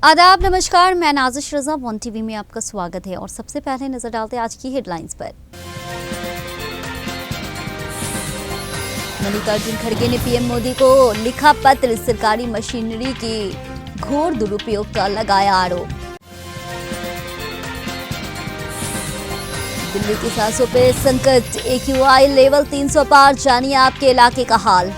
आदाब, नमस्कार। मैं नाजिश रजा वन टीवी में आपका स्वागत है और सबसे पहले नजर डालते हैं आज की हेडलाइंस पर। मल्लिकार्जुन खड़गे ने पीएम मोदी को लिखा पत्र, सरकारी मशीनरी के घोर दुरुपयोग का लगाया आरोप। दिल्ली की सांसों पे संकट, AQI लेवल 300 पार, जानिए आपके इलाके का हाल।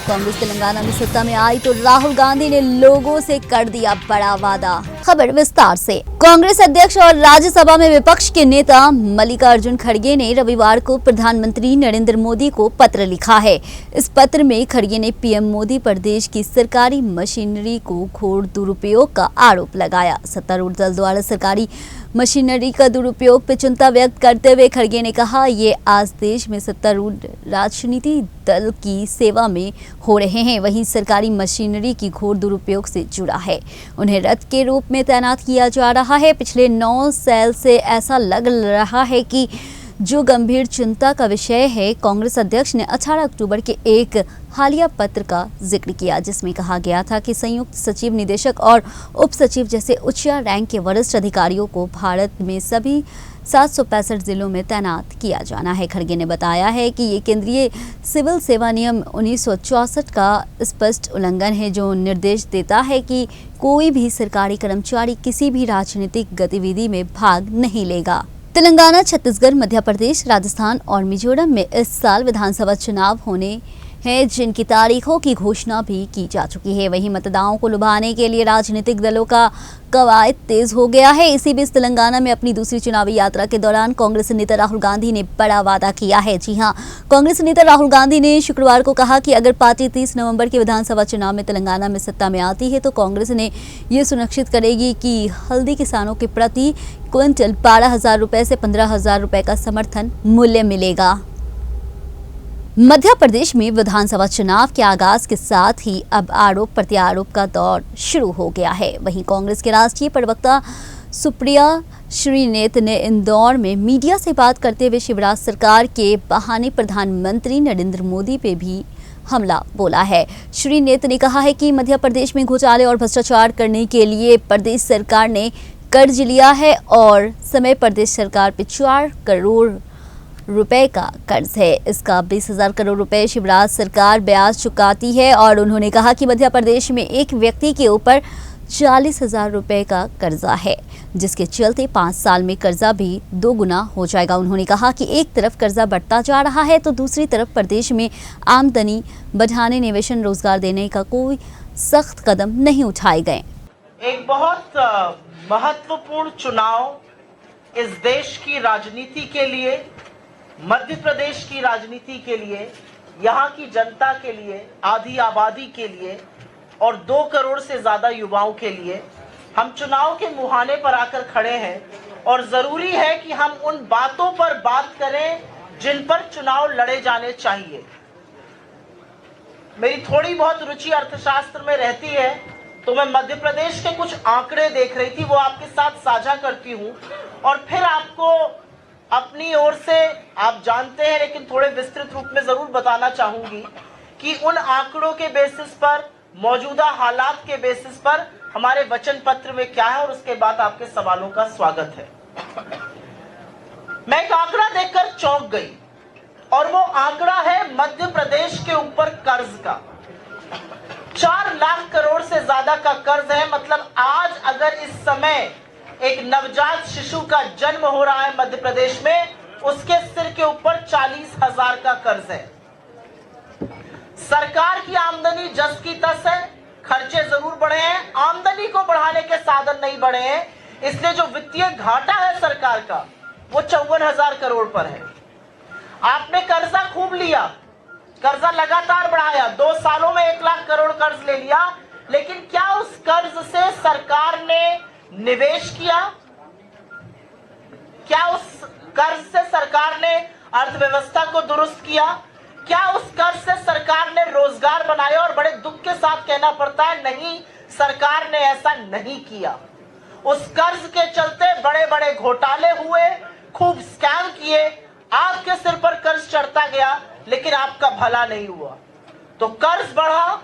कांग्रेस तेलंगाना में सत्ता में आई तो राहुल गांधी ने लोगों से कर दिया बड़ा वादा। खबर विस्तार से। कांग्रेस अध्यक्ष और राज्यसभा में विपक्ष के नेता मल्लिकार्जुन खड़गे ने रविवार को प्रधानमंत्री नरेंद्र मोदी को पत्र लिखा है। इस पत्र में खड़गे ने पीएम मोदी पर देश की सरकारी मशीनरी को घोर दुरुपयोग का आरोप लगाया। सत्तारूढ़ दल द्वारा सरकारी मशीनरी का दुरुपयोग पर चिंता व्यक्त करते हुए खड़गे ने कहा, ये आज देश में सत्तारूढ़ राजनीति दल की सेवा में हो रहे हैं, वहीं सरकारी मशीनरी की घोर दुरुपयोग से जुड़ा है। उन्हें रथ के रूप में तैनात किया जा रहा है। पिछले 9 साल से ऐसा लग रहा है कि जो गंभीर चिंता का विषय है। कांग्रेस अध्यक्ष ने 18 अक्टूबर के एक हालिया पत्र का जिक्र किया, जिसमें कहा गया था कि संयुक्त सचिव, निदेशक और उप सचिव जैसे उच्च रैंक के वरिष्ठ अधिकारियों को भारत में सभी 765 जिलों में तैनात किया जाना है। खड़गे ने बताया है कि ये केंद्रीय सिविल सेवा नियम 1964 का स्पष्ट उल्लंघन है, जो निर्देश देता है कि कोई भी सरकारी कर्मचारी किसी भी राजनीतिक गतिविधि में भाग नहीं लेगा। तेलंगाना, छत्तीसगढ़, मध्य प्रदेश, राजस्थान और मिजोरम में इस साल विधानसभा चुनाव होने हैं, जिनकी तारीखों की घोषणा भी की जा चुकी है। वहीं मतदाताओं को लुभाने के लिए राजनीतिक दलों का कवायद तेज हो गया है। इसी बीच तेलंगाना में अपनी दूसरी चुनावी यात्रा के दौरान कांग्रेस नेता राहुल गांधी ने बड़ा वादा किया है। जी हां, कांग्रेस नेता राहुल गांधी ने शुक्रवार को कहा कि अगर पार्टी 30 नवंबर के विधानसभा चुनाव में तेलंगाना में सत्ता में आती है तो कांग्रेस ने ये सुनिश्चित करेगी कि हल्दी किसानों के प्रति क्विंटल 12,000 रुपए से 15,000 रुपए का समर्थन मूल्य मिलेगा। मध्य प्रदेश में विधानसभा चुनाव के आगाज के साथ ही अब आरोप प्रत्यारोप का दौर शुरू हो गया है। वहीं कांग्रेस के राष्ट्रीय प्रवक्ता सुप्रिया श्रीनेत ने इंदौर में मीडिया से बात करते हुए शिवराज सरकार के बहाने प्रधानमंत्री नरेंद्र मोदी पे भी हमला बोला है। श्रीनेत ने कहा है कि मध्य प्रदेश में घोटाले और भ्रष्टाचार करने के लिए प्रदेश सरकार ने कर्ज लिया है और समय प्रदेश सरकार पे 4 करोड़ रुपए का कर्ज है। इसका 20,000 करोड़ रुपए शिवराज सरकार ब्याज चुकाती है और उन्होंने कहा कि मध्य प्रदेश में एक व्यक्ति के ऊपर 40,000 रुपए का कर्जा है, जिसके चलते 5 साल में कर्जा भी 2 गुना हो जाएगा। उन्होंने कहा कि एक तरफ कर्जा बढ़ता जा रहा है तो दूसरी तरफ प्रदेश में आमदनी बढ़ाने, निवेशन, रोजगार देने का कोई सख्त कदम नहीं उठाए गए। एक बहुत महत्वपूर्ण चुनाव इस देश की राजनीति के लिए, मध्य प्रदेश की राजनीति के लिए, यहाँ की जनता के लिए, आधी आबादी के लिए और 2 करोड़ से ज्यादा युवाओं के लिए हम चुनाव के मुहाने पर आकर खड़े हैं और जरूरी है कि हम उन बातों पर बात करें जिन पर चुनाव लड़े जाने चाहिए। मेरी थोड़ी बहुत रुचि अर्थशास्त्र में रहती है तो मैं मध्य प्रदेश के कुछ आंकड़े देख रही थी, वो आपके साथ साझा करती हूँ और फिर आपको अपनी ओर से, आप जानते हैं लेकिन थोड़े विस्तृत रूप में जरूर बताना चाहूंगी कि उन आंकड़ों के बेसिस पर, मौजूदा हालात के बेसिस पर हमारे वचन पत्र में क्या है और उसके बाद आपके सवालों का स्वागत है। मैं एक आंकड़ा देखकर चौंक गई और वो आंकड़ा है मध्य प्रदेश के ऊपर कर्ज का। 4 लाख करोड़ से ज्यादा का कर्ज है। मतलब आज अगर इस समय एक नवजात शिशु का जन्म हो रहा है मध्य प्रदेश में, उसके सिर के ऊपर 40,000 का कर्ज है। सरकार की आमदनी जस की तस है, खर्चे जरूर बढ़े हैं, आमदनी को बढ़ाने के साधन नहीं बढ़े हैं, इसलिए जो वित्तीय घाटा है सरकार का वो 54,000 करोड़ पर है। आपने कर्जा खूब लिया, कर्जा लगातार बढ़ाया, 2 सालों में 1 लाख करोड़ कर्ज ले लिया, लेकिन क्या उस कर्ज से सरकार ने निवेश किया? क्या उस कर्ज से सरकार ने अर्थव्यवस्था को दुरुस्त किया? क्या उस कर्ज से सरकार ने रोजगार बनाया? और बड़े दुख के साथ कहना पड़ता है, नहीं, सरकार ने ऐसा नहीं किया। उस कर्ज के चलते बड़े बड़े घोटाले हुए, खूब स्कैम किए, आपके सिर पर कर्ज चढ़ता गया लेकिन आपका भला नहीं हुआ। तो कर्ज बढ़ा,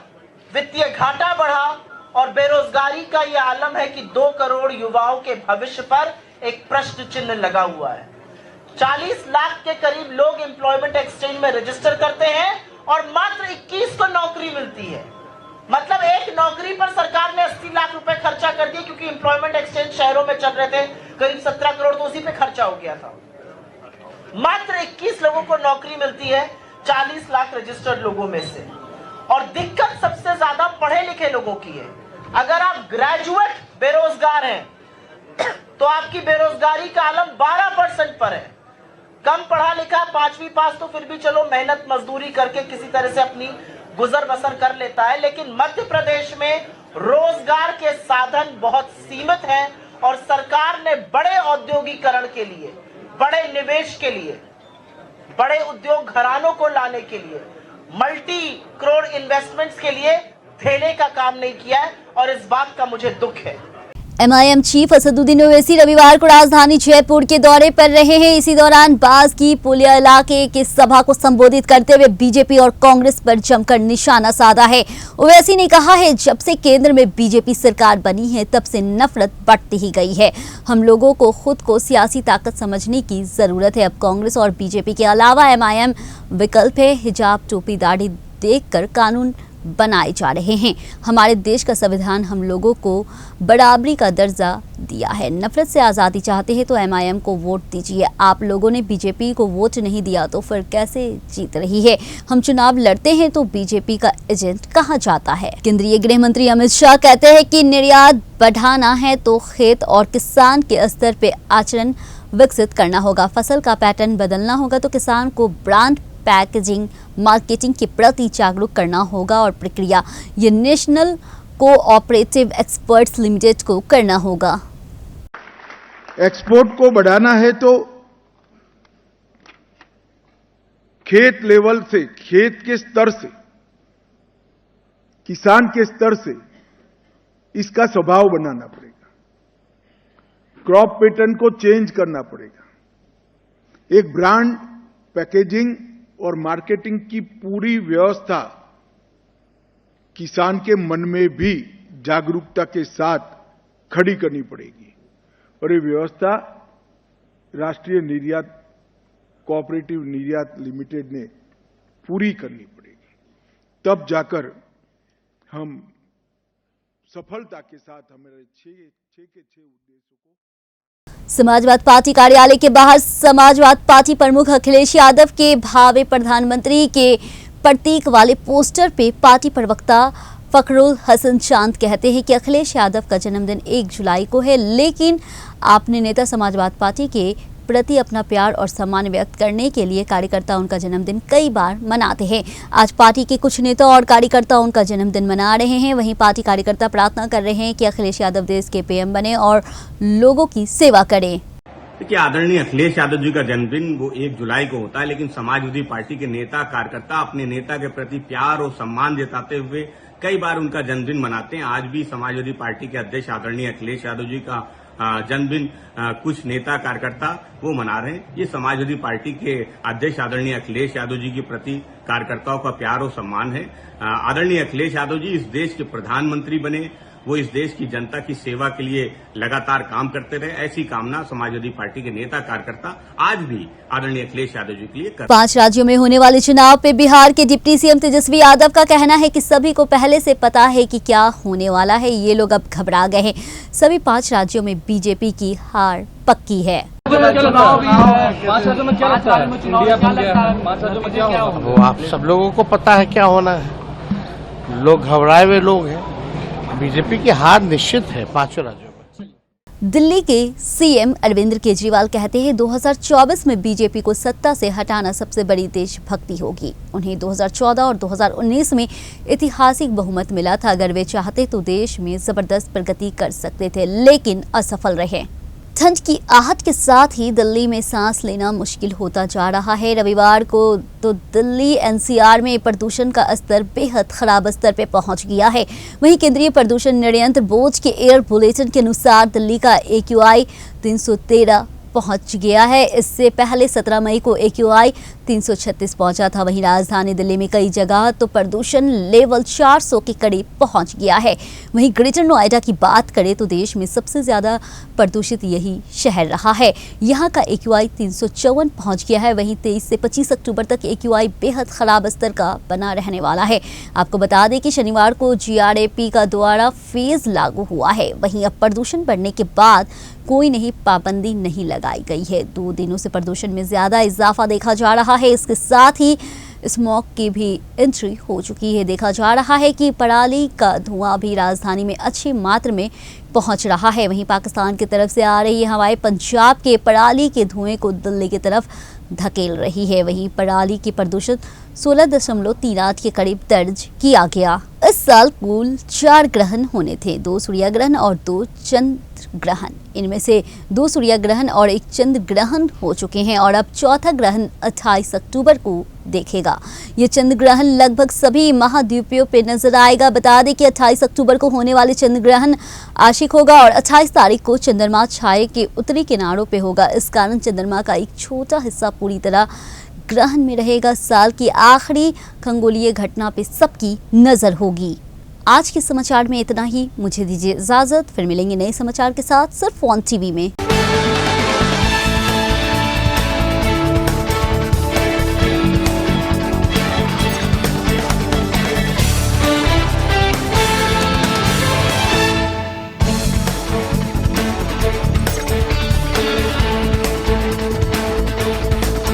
वित्तीय घाटा बढ़ा और बेरोजगारी का यह आलम है कि 2 करोड़ युवाओं के भविष्य पर एक प्रश्न चिन्ह लगा हुआ है। 40 लाख के करीब लोग एम्प्लॉयमेंट एक्सचेंज में रजिस्टर करते हैं और मात्र 21 को नौकरी मिलती है। मतलब एक नौकरी पर सरकार ने 80 लाख रुपए खर्चा कर दिए, क्योंकि एम्प्लॉयमेंट एक्सचेंज शहरों में चल रहे थे, करीब 17 करोड़ तो उसी पे खर्चा हो गया था। मात्र 21 लोगों को नौकरी मिलती है 40 लाख रजिस्टर्ड लोगों में से। और दिक्कत सबसे ज्यादा पढ़े लिखे लोगों की है। अगर आप ग्रेजुएट बेरोजगार हैं तो आपकी बेरोजगारी का आलम 12% पर है। कम पढ़ा लिखा 5वीं पास तो फिर भी चलो मेहनत मजदूरी करके किसी तरह से अपनी गुजर बसर कर लेता है, लेकिन मध्य प्रदेश में रोजगार के साधन बहुत सीमित हैं और सरकार ने बड़े औद्योगिकरण के लिए, बड़े निवेश के लिए, बड़े उद्योग घरानों को लाने के लिए, मल्टी करोड़ इन्वेस्टमेंट्स के लिए देने का काम नहीं किया है और इस बात का मुझे दुख है। एमआईएम चीफ असदुद्दीन ओवैसी रविवार को राजधानी जयपुर के दौरे पर रहे हैं। इसी दौरान बास की पुलिया इलाके की सभा को संबोधित करते हुए बीजेपी और कांग्रेस पर जमकर निशाना साधा है। ओवैसी ने कहा है, जब से केंद्र में बीजेपी सरकार बनी है तब से नफरत बढ़ती ही गई है। हम लोगों को खुद को सियासी ताकत समझने की जरूरत है। अब कांग्रेस और बीजेपी के अलावा एमआईएम विकल्प है। हिजाब, टोपी, दाढ़ी देखकर कानून बनाए जा रहे हैं। हमारे देश का संविधान हम लोगों को बराबरी का दर्जा दिया है। नफरत से आज़ादी चाहते हैं तो एमआईएम को वोट दीजिए। आप लोगों ने बीजेपी को वोट नहीं दिया तो फिर कैसे जीत रही है? हम चुनाव लड़ते हैं तो बीजेपी का एजेंट कहाँ जाता है? केंद्रीय गृह मंत्री अमित शाह कहते हैं कि निर्यात बढ़ाना है तो खेत और किसान के स्तर पे आचरण विकसित करना होगा। फसल का पैटर्न बदलना होगा तो किसान को ब्रांड, पैकेजिंग, मार्केटिंग के प्रति जागरूक करना होगा और प्रक्रिया ये नेशनल कोऑपरेटिव एक्सपर्ट्स लिमिटेड को करना होगा। एक्सपोर्ट को बढ़ाना है तो खेत लेवल से, खेत के स्तर से, किसान के स्तर से इसका स्वभाव बनाना पड़ेगा। क्रॉप पैटर्न को चेंज करना पड़ेगा। एक ब्रांड, पैकेजिंग और मार्केटिंग की पूरी व्यवस्था किसान के मन में भी जागरूकता के साथ खड़ी करनी पड़ेगी और ये व्यवस्था राष्ट्रीय निर्यात कोऑपरेटिव निर्यात लिमिटेड ने पूरी करनी पड़ेगी। तब जाकर हम सफलता के साथ हमारे 6 के 6 उद्देश्यों को। समाजवादी पार्टी कार्यालय के बाहर समाजवादी पार्टी प्रमुख अखिलेश यादव के भावी प्रधानमंत्री के प्रतीक वाले पोस्टर पे पार्टी प्रवक्ता फखरुल हसन चांद कहते हैं कि अखिलेश यादव का जन्मदिन 1 जुलाई को है, लेकिन आपने नेता समाजवादी पार्टी के प्रति अपना प्यार और सम्मान व्यक्त करने के लिए कार्यकर्ता उनका जन्मदिन कई बार मनाते हैं। आज पार्टी के कुछ नेता और कार्यकर्ता उनका जन्मदिन मना रहे हैं। वहीं पार्टी कार्यकर्ता प्रार्थना कर रहे हैं कि अखिलेश यादव देश के पीएम बने और लोगों की सेवा करें। देखिए, आदरणीय अखिलेश यादव जी का जन्मदिन वो 1 जुलाई को होता है, लेकिन समाजवादी पार्टी के नेता कार्यकर्ता अपने नेता के प्रति प्यार और सम्मान जताते हुए कई बार उनका जन्मदिन मनाते हैं। आज भी समाजवादी पार्टी के अध्यक्ष आदरणीय अखिलेश यादव जी का जन्मदिन कुछ नेता कार्यकर्ता वो मना रहे हैं। ये समाजवादी पार्टी के अध्यक्ष आदरणीय अखिलेश यादव जी के प्रति कार्यकर्ताओं का प्यार और सम्मान है। आदरणीय अखिलेश यादव जी इस देश के प्रधानमंत्री बने, वो इस देश की जनता की सेवा के लिए लगातार काम करते रहे, ऐसी कामना समाजवादी पार्टी के नेता कार्यकर्ता आज भी आदरणीय अखिलेश यादव जी के लिए कर। 5 राज्यों में होने वाले चुनाव पे बिहार के डिप्टी सीएम तेजस्वी यादव का कहना है कि सभी को पहले से पता है कि क्या होने वाला है, ये लोग अब घबरा गए हैं। सभी 5 राज्यों में बीजेपी की हार पक्की है। वो आप सब लोगों को पता है क्या होना है। लोग घबराए हुए लोग हैं। बीजेपी की हार निश्चित है 5 राज्यों में। दिल्ली के सीएम अरविंद केजरीवाल कहते हैं 2024 में बीजेपी को सत्ता से हटाना सबसे बड़ी देशभक्ति होगी। उन्हें 2014 और 2019 में ऐतिहासिक बहुमत मिला था। अगर वे चाहते तो देश में जबरदस्त प्रगति कर सकते थे, लेकिन असफल रहे। ठंड की आहट के साथ ही दिल्ली में सांस लेना मुश्किल होता जा रहा है। रविवार को तो दिल्ली एनसीआर में प्रदूषण का स्तर बेहद खराब स्तर पे पहुंच गया है। वहीं केंद्रीय प्रदूषण नियंत्रण बोर्ड के एयर बुलेटिन के अनुसार दिल्ली का AQI पहुंच गया है। इससे पहले 17 मई को AQI 336 पहुंचा था। वहीं राजधानी दिल्ली में कई जगह तो प्रदूषण लेवल 400 के करीब पहुंच गया है। वहीं ग्रेटर नोएडा की बात करें तो देश में सबसे ज्यादा प्रदूषित यही शहर रहा है। यहाँ का AQI 354 पहुंच गया है। वहीं 23 से 25 अक्टूबर तक AQI बेहद खराब स्तर का बना रहने वाला है। आपको बता दें कि शनिवार को GRAP का द्वारा फेज लागू हुआ है। वहीं अब प्रदूषण बढ़ने के बाद कोई नहीं पाबंदी नहीं लगाई गई है। 2 दिनों से प्रदूषण में ज्यादा इजाफा देखा जा रहा है। इसके साथ ही स्मॉग की भी एंट्री हो चुकी है। देखा जा रहा है कि पराली का धुआं भी राजधानी में अच्छी मात्रा में पहुंच रहा है। वहीं पाकिस्तान की तरफ से आ रही हवाएं पंजाब के पराली के धुएं को दिल्ली की तरफ धकेल रही है। वहीं पराली की प्रदूषण 16.38 के करीब दर्ज किया गया। इस साल कुल 4 ग्रहण होने थे, 2 सूर्य ग्रहण और 2 चंद्र ग्रहण। इनमें से 2 सूर्य ग्रहण और 1 चंद्र ग्रहण हो चुके हैं और अब चौथा ग्रहण 28 अक्टूबर को देखेगा। ये चंद्र ग्रहण लगभग सभी महाद्वीपों पे नजर आएगा। बता दें कि 28 अक्टूबर को होने वाले चंद्र ग्रहण आंशिक होगा और 28 तारीख को चंद्रमा छाये के उत्तरी किनारों पे होगा। इस कारण चंद्रमा का एक छोटा हिस्सा पूरी तरह ग्रहण में रहेगा। साल की आखिरी खगोलीय घटना पे सबकी नजर होगी। आज के समाचार में इतना ही। मुझे दीजिए इजाजत, फिर मिलेंगे नए समाचार के साथ सिर्फ ऑन टीवी में।